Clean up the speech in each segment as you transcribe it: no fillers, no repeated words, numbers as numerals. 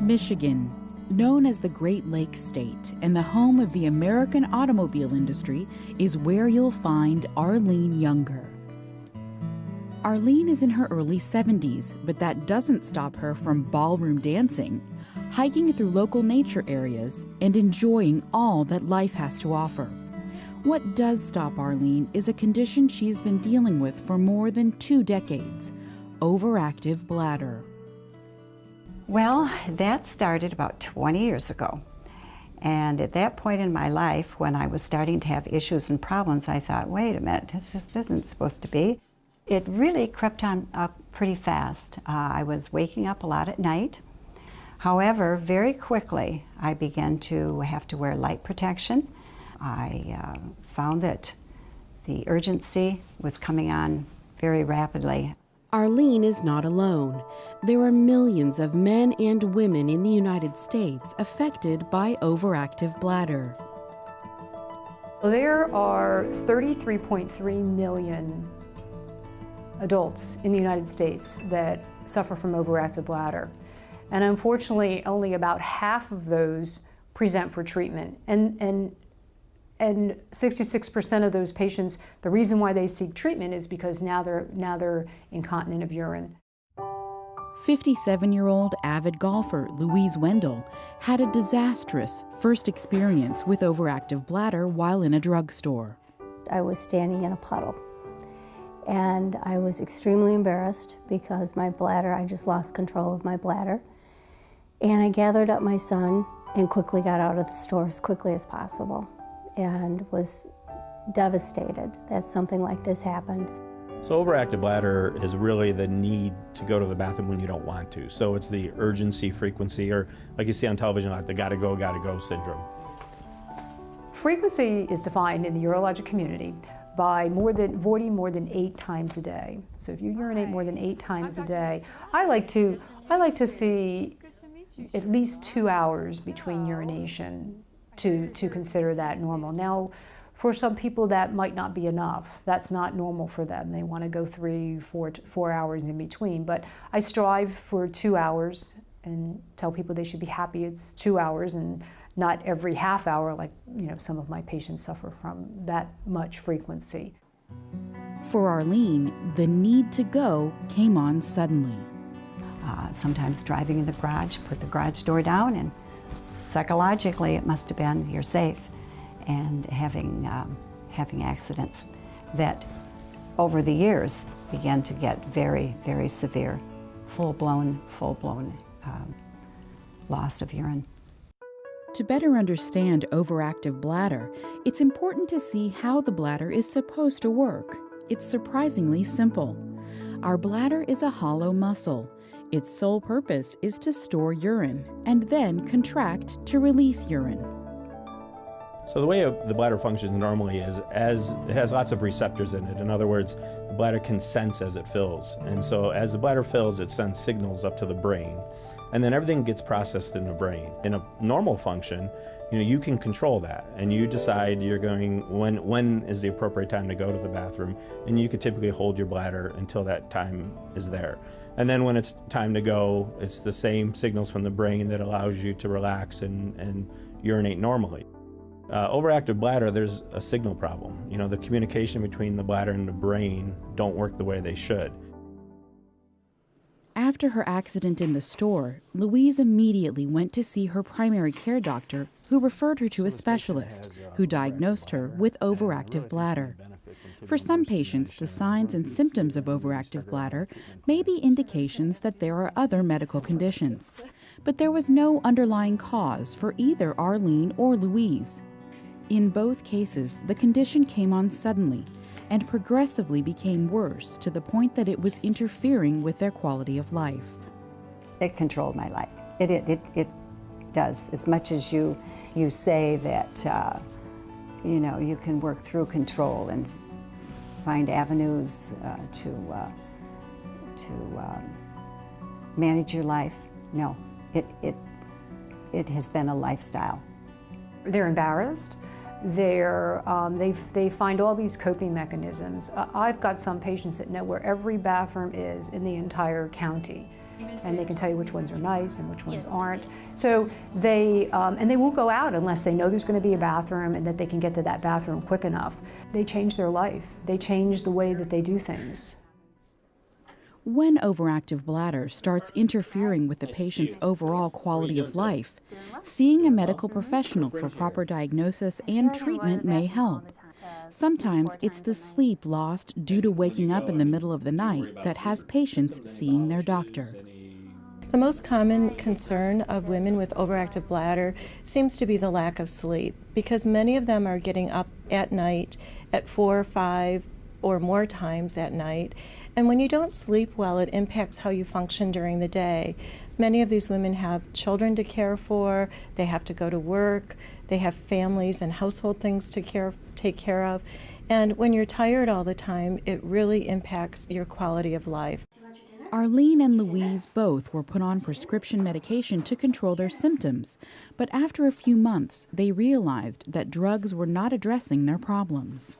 Michigan, known as the Great Lakes State and the home of the American automobile industry, is where you'll find Arlene Younger. Arlene is in her early 70s, but that doesn't stop her from ballroom dancing, hiking through local nature areas, and enjoying all that life has to offer. What does stop Arlene is a condition she's been dealing with for more than 2 decades: overactive bladder. Well, that started about 20 years ago. And at that point in my life, when I was starting to have issues and problems, I thought, wait a minute, this just isn't supposed to be. It really crept on up pretty fast. I was waking up a lot at night. However, very quickly, I began to have to wear light protection. I found that the urgency was coming on very rapidly. Arlene is not alone. There are millions of men and women in the United States affected by overactive bladder. There are 33.3 million adults in the United States that suffer from overactive bladder. And unfortunately, only about half of those present for treatment. And 66% of those patients, the reason why they seek treatment is because now they're incontinent of urine. 57-year-old avid golfer Louise Wendell had a disastrous first experience with overactive bladder while in a drugstore. I was standing in a puddle, and I was extremely embarrassed because my bladder, I just lost control of my bladder. And I gathered up my son and quickly got out of the store as quickly as possible, and was devastated that something like this happened. So overactive bladder is really the need to go to the bathroom when you don't want to. So it's the urgency frequency, or like you see on television, like the gotta go syndrome. Frequency is defined in the urologic community by voiding more than 8 times a day. So if you urinate more than 8 times a day, I like to see at least 2 hours between urination to consider that normal. Now, for some people that might not be enough. That's not normal for them. They want to go 3, 4 hours in between. But I strive for 2 hours and tell people they should be happy it's 2 hours and not every half hour, like some of my patients suffer from that much frequency. For Arlene, the need to go came on suddenly. Sometimes driving in the garage, put the garage door down, and psychologically it must have been you're safe. And having accidents that over the years began to get very, very severe, full-blown loss of urine. To better understand overactive bladder, it's important to see how the bladder is supposed to work. It's surprisingly simple. Our bladder is a hollow muscle. Its sole purpose is to store urine and then contract to release urine. So the way the bladder functions normally is as it has lots of receptors in it. In other words, the bladder can sense as it fills. And so as the bladder fills, it sends signals up to the brain. And then everything gets processed in the brain. In a normal function, you can control that. And you decide you're going, when is the appropriate time to go to the bathroom. And you could typically hold your bladder until that time is there. And then when it's time to go, it's the same signals from the brain that allows you to relax and urinate normally. Overactive bladder, there's a signal problem. The communication between the bladder and the brain don't work the way they should. After her accident in the store, Louise immediately went to see her primary care doctor, who referred her to a specialist, who diagnosed her with overactive bladder. For some patients, the signs and symptoms of overactive bladder may be indications that there are other medical conditions. But there was no underlying cause for either Arlene or Louise. In both cases, the condition came on suddenly and progressively became worse to the point that it was interfering with their quality of life. It controlled my life. It does. As much as you say that you can work through control and find avenues to manage your life. No, it has been a lifestyle. They're embarrassed. They find all these coping mechanisms. I've got some patients that know where every bathroom is in the entire county. and they can tell you which ones are nice and which ones aren't. So they won't go out unless they know there's going to be a bathroom and that they can get to that bathroom quick enough. They change their life. They change the way that they do things. When overactive bladder starts interfering with the patient's overall quality of life, seeing a medical professional for proper diagnosis and treatment may help. Sometimes it's the sleep lost due to waking up in the middle of the night that has patients seeing their doctor. The most common concern of women with overactive bladder seems to be the lack of sleep, because many of them are getting up at night at 4 or 5 or more times at night. And when you don't sleep well, it impacts how you function during the day. Many of these women have children to care for, they have to go to work, they have families and household things to take care of. And when you're tired all the time, it really impacts your quality of life. Arlene and Louise both were put on prescription medication to control their symptoms, but after a few months, they realized that drugs were not addressing their problems.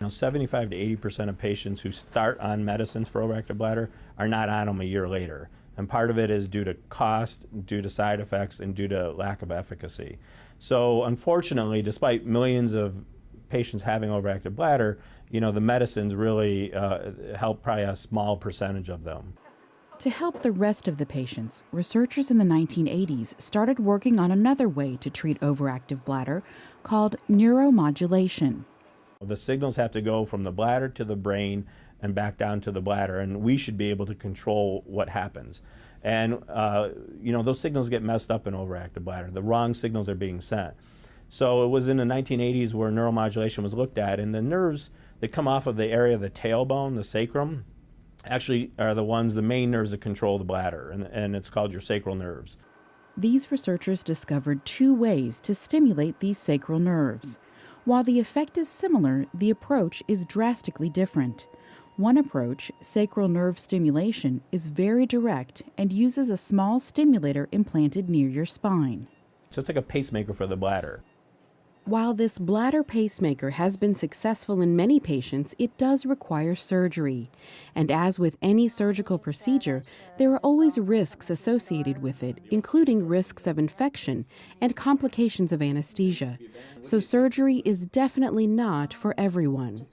75 to 80% of patients who start on medicines for overactive bladder are not on them a year later. And part of it is due to cost, due to side effects, and due to lack of efficacy. So unfortunately, despite millions of patients having overactive bladder, the medicines really help probably a small percentage of them. To help the rest of the patients, researchers in the 1980s started working on another way to treat overactive bladder called neuromodulation. The signals have to go from the bladder to the brain and back down to the bladder, and we should be able to control what happens. And those signals get messed up in overactive bladder. The wrong signals are being sent. So it was in the 1980s where neuromodulation was looked at, and the nerves that come off of the area of the tailbone, the sacrum, actually are the main nerves that control the bladder, and it's called your sacral nerves. These researchers discovered 2 ways to stimulate these sacral nerves. While the effect is similar, the approach is drastically different. One approach, sacral nerve stimulation, is very direct and uses a small stimulator implanted near your spine. So it's like a pacemaker for the bladder. While this bladder pacemaker has been successful in many patients, it does require surgery. And as with any surgical procedure, there are always risks associated with it, including risks of infection and complications of anesthesia. So surgery is definitely not for everyone.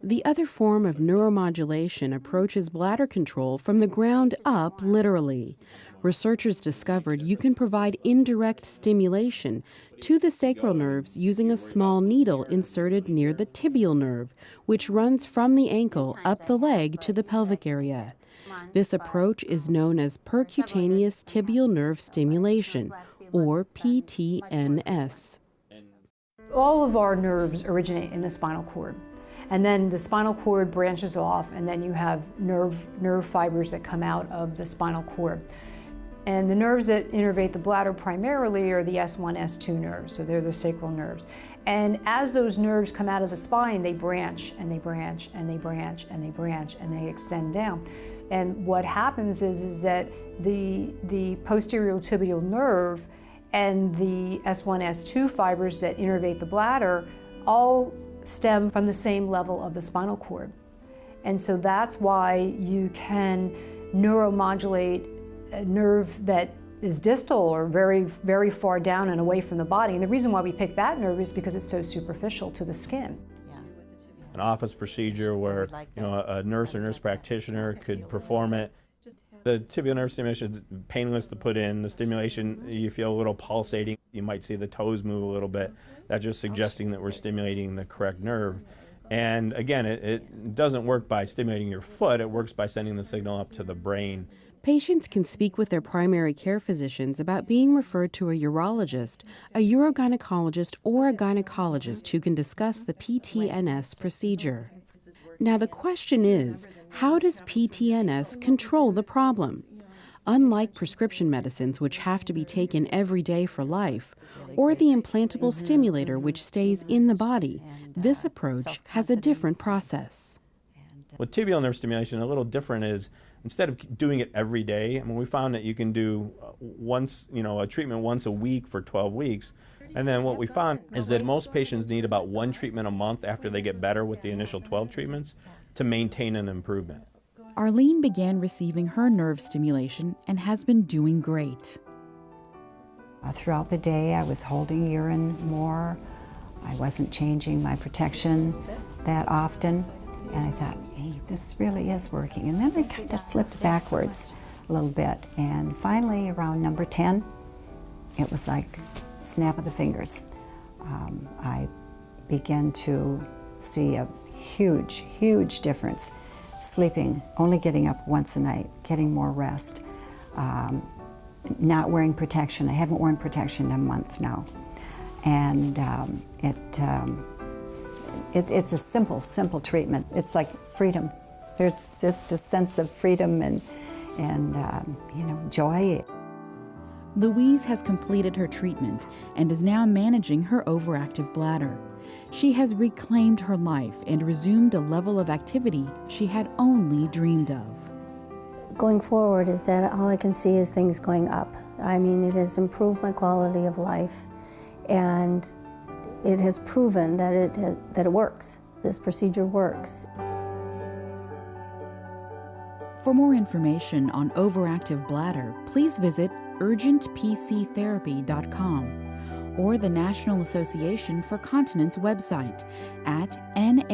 The other form of neuromodulation approaches bladder control from the ground up, literally. Researchers discovered you can provide indirect stimulation to the sacral nerves using a small needle inserted near the tibial nerve, which runs from the ankle up the leg to the pelvic area. This approach is known as percutaneous tibial nerve stimulation, or PTNS. All of our nerves originate in the spinal cord. And then the spinal cord branches off, and then you have nerve fibers that come out of the spinal cord. And the nerves that innervate the bladder primarily are the S1, S2 nerves, so they're the sacral nerves. And as those nerves come out of the spine, they branch, and they branch, and they branch, and they branch, and they extend down. And what happens is that the posterior tibial nerve and the S1, S2 fibers that innervate the bladder all stem from the same level of the spinal cord. And so that's why you can neuromodulate a nerve that is distal or very, very far down and away from the body. And the reason why we pick that nerve is because it's so superficial to the skin. An office procedure where a nurse or nurse practitioner could perform it. The tibial nerve stimulation is painless to put in. The stimulation, you feel a little pulsating. You might see the toes move a little bit. That's just suggesting that we're stimulating the correct nerve. And again, it doesn't work by stimulating your foot. It works by sending the signal up to the brain. Patients can speak with their primary care physicians about being referred to a urologist, a urogynecologist, or a gynecologist who can discuss the PTNS procedure. Now the question is, how does PTNS control the problem? Unlike prescription medicines, which have to be taken every day for life, or the implantable stimulator, which stays in the body, this approach has a different process. With tibial nerve stimulation, a little different is instead of doing it every day, we found that you can do a treatment once a week for 12 weeks. And then what we found is that most patients need about 1 treatment a month after they get better with the initial 12 treatments to maintain an improvement. Arlene began receiving her nerve stimulation and has been doing great. Throughout the day, I was holding urine more. I wasn't changing my protection that often. And I thought, hey, this really is working. And then I kind of slipped backwards a little bit. And finally, around number 10, it was like snap of the fingers. I began to see a huge, huge difference. Sleeping, only getting up once a night, getting more rest, not wearing protection. I haven't worn protection in a month now. And it's a simple treatment. It's like freedom. There's just a sense of freedom and joy. Louise has completed her treatment and is now managing her overactive bladder. She has reclaimed her life and resumed a level of activity she had only dreamed of. Going forward is that all I can see is things going up. I mean, it has improved my quality of life, and it has proven that it works. This procedure works. For more information on overactive bladder, please visit urgentpctherapy.com or the National Association for Continence website at nafc.org.